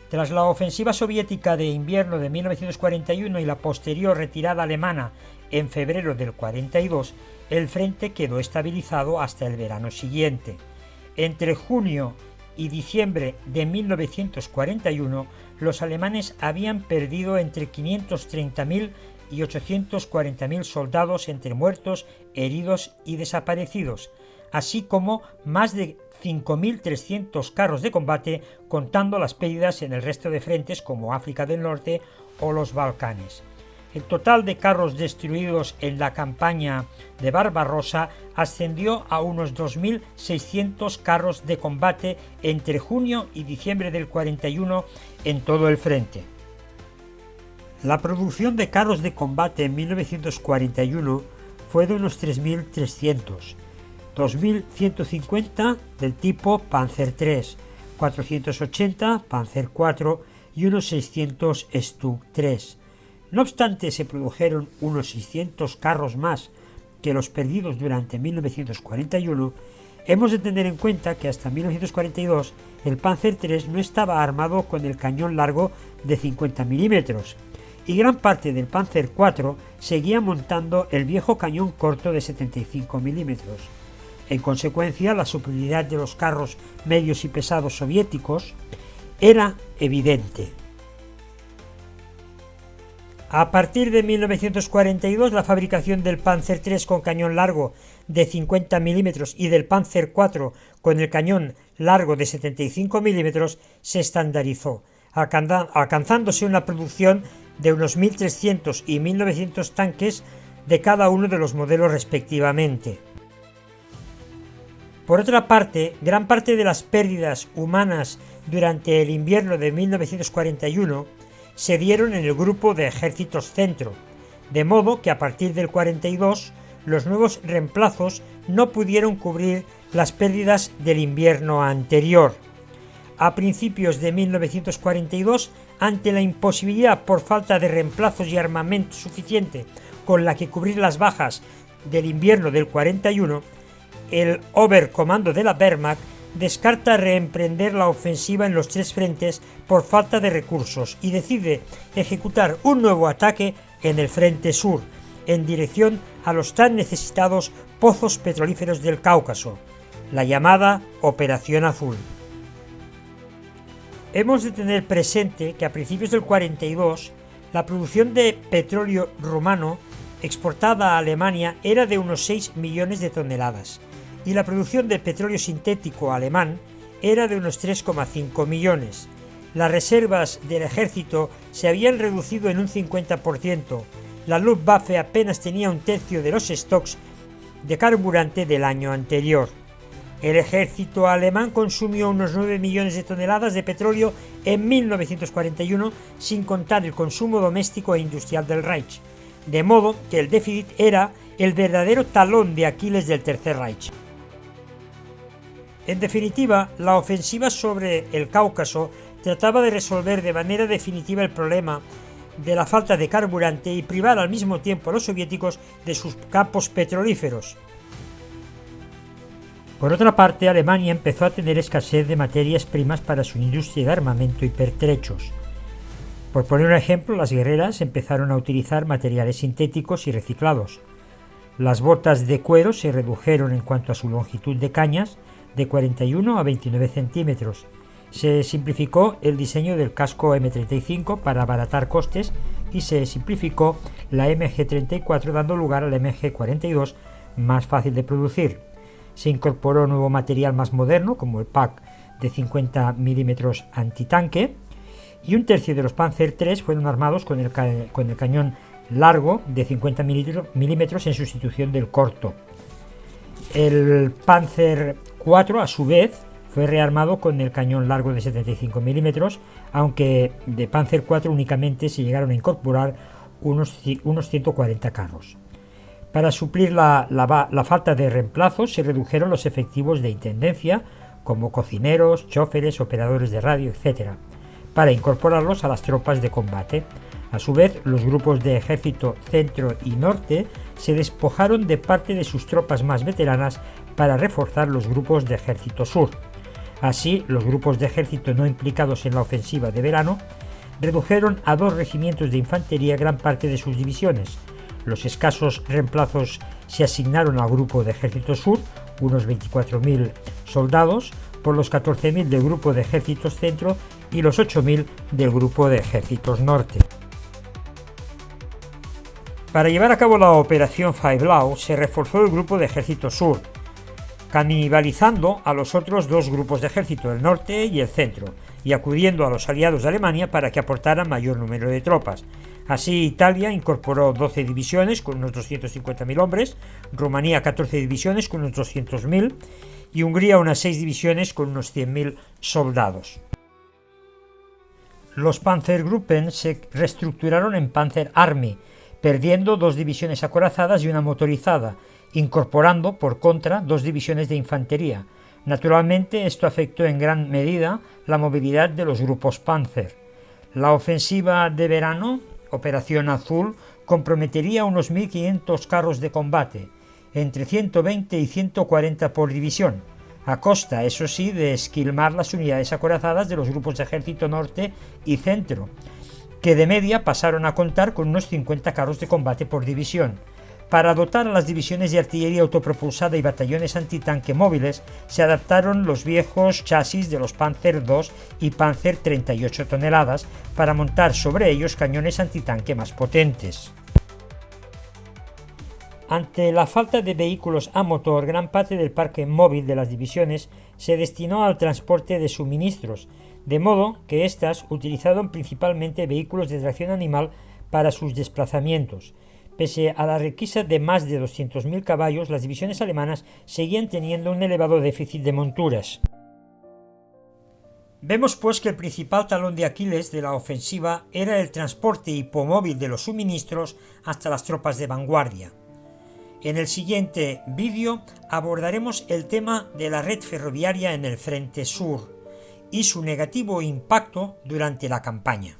Tras la ofensiva soviética de invierno de 1941 y la posterior retirada alemana en febrero del 42, el frente quedó estabilizado hasta el verano siguiente. Entre junio y diciembre de 1941, los alemanes habían perdido entre 530.000 y 840.000 soldados entre muertos, heridos y desaparecidos, así como más de 5.300 carros de combate, contando las pérdidas en el resto de frentes como África del Norte o los Balcanes. El total de carros destruidos en la campaña de Barbarossa ascendió a unos 2.600 carros de combate entre junio y diciembre del 41 en todo el frente. La producción de carros de combate en 1941 fue de unos 3.300, 2.150 del tipo Panzer III, 480 Panzer IV y unos 600 Stug III. No obstante, se produjeron unos 600 carros más que los perdidos durante 1941. Hemos de tener en cuenta que hasta 1942 el Panzer III no estaba armado con el cañón largo de 50 milímetros y gran parte del Panzer IV seguía montando el viejo cañón corto de 75 milímetros. En consecuencia, la superioridad de los carros medios y pesados soviéticos era evidente. A partir de 1942, la fabricación del Panzer III con cañón largo de 50 milímetros y del Panzer IV con el cañón largo de 75 milímetros se estandarizó, alcanzándose una producción de unos 1.300 y 1.900 tanques de cada uno de los modelos respectivamente. Por otra parte, gran parte de las pérdidas humanas durante el invierno de 1941 se dieron en el grupo de ejércitos centro, de modo que a partir del 42 los nuevos reemplazos no pudieron cubrir las pérdidas del invierno anterior. A principios de 1942, ante la imposibilidad por falta de reemplazos y armamento suficiente con la que cubrir las bajas del invierno del 41, el Oberkommando de la Wehrmacht descarta reemprender la ofensiva en los tres frentes por falta de recursos y decide ejecutar un nuevo ataque en el frente sur, en dirección a los tan necesitados pozos petrolíferos del Cáucaso, la llamada Operación Azul. Hemos de tener presente que a principios del 42 la producción de petróleo rumano exportada a Alemania era de unos 6 millones de toneladas y la producción de petróleo sintético alemán era de unos 3,5 millones. Las reservas del ejército se habían reducido en un 50%. La Luftwaffe apenas tenía un tercio de los stocks de carburante del año anterior. El ejército alemán consumió unos 9 millones de toneladas de petróleo en 1941, sin contar el consumo doméstico e industrial del Reich, de modo que el déficit era el verdadero talón de Aquiles del Tercer Reich. En definitiva, la ofensiva sobre el Cáucaso trataba de resolver de manera definitiva el problema de la falta de carburante y privar al mismo tiempo a los soviéticos de sus campos petrolíferos. Por otra parte, Alemania empezó a tener escasez de materias primas para su industria de armamento y pertrechos. Por poner un ejemplo, las guerreras empezaron a utilizar materiales sintéticos y reciclados. Las botas de cuero se redujeron en cuanto a su longitud de cañas de 41 a 29 centímetros. Se simplificó el diseño del casco M35 para abaratar costes y se simplificó la MG34 dando lugar al MG42 más fácil de producir. Se incorporó nuevo material más moderno como el pack de 50 milímetros antitanque y un tercio de los Panzer III fueron armados con el cañón largo de 50 milímetros en sustitución del corto. El Panzer IV a su vez fue rearmado con el cañón largo de 75 milímetros, aunque de Panzer IV únicamente se llegaron a incorporar unos 140 carros. Para suplir la falta de reemplazos se redujeron los efectivos de intendencia, como cocineros, choferes, operadores de radio, etc., para incorporarlos a las tropas de combate. A su vez, los grupos de ejército centro y norte se despojaron de parte de sus tropas más veteranas para reforzar los grupos de ejército sur. Así, los grupos de ejército no implicados en la ofensiva de verano redujeron a 2 regimientos de infantería gran parte de sus divisiones. Los escasos reemplazos se asignaron al Grupo de Ejército Sur, unos 24.000 soldados, por los 14.000 del Grupo de Ejércitos Centro y los 8.000 del Grupo de Ejércitos Norte. Para llevar a cabo la operación Faiblau se reforzó el Grupo de Ejército Sur, canibalizando a los otros 2 grupos de ejército, el norte y el centro, y acudiendo a los aliados de Alemania para que aportaran mayor número de tropas. Así, Italia incorporó 12 divisiones con unos 250.000 hombres, Rumanía 14 divisiones con unos 200.000 y Hungría unas 6 divisiones con unos 100.000 soldados. Los Panzergruppen se reestructuraron en Panzer Army, perdiendo 2 divisiones acorazadas y una motorizada, incorporando, por contra, 2 divisiones de infantería. Naturalmente, esto afectó en gran medida la movilidad de los grupos Panzer. La ofensiva de verano, Operación Azul, comprometería unos 1.500 carros de combate, entre 120 y 140 por división, a costa, eso sí, de esquilmar las unidades acorazadas de los grupos de ejército norte y centro, que de media pasaron a contar con unos 50 carros de combate por división. Para dotar a las divisiones de artillería autopropulsada y batallones antitanque móviles, se adaptaron los viejos chasis de los Panzer II y Panzer 38 toneladas para montar sobre ellos cañones antitanque más potentes. Ante la falta de vehículos a motor, gran parte del parque móvil de las divisiones se destinó al transporte de suministros, de modo que éstas utilizaron principalmente vehículos de tracción animal para sus desplazamientos. Pese a la requisa de más de 200.000 caballos, las divisiones alemanas seguían teniendo un elevado déficit de monturas. Vemos pues que el principal talón de Aquiles de la ofensiva era el transporte hipomóvil de los suministros hasta las tropas de vanguardia. En el siguiente vídeo abordaremos el tema de la red ferroviaria en el frente sur y su negativo impacto durante la campaña.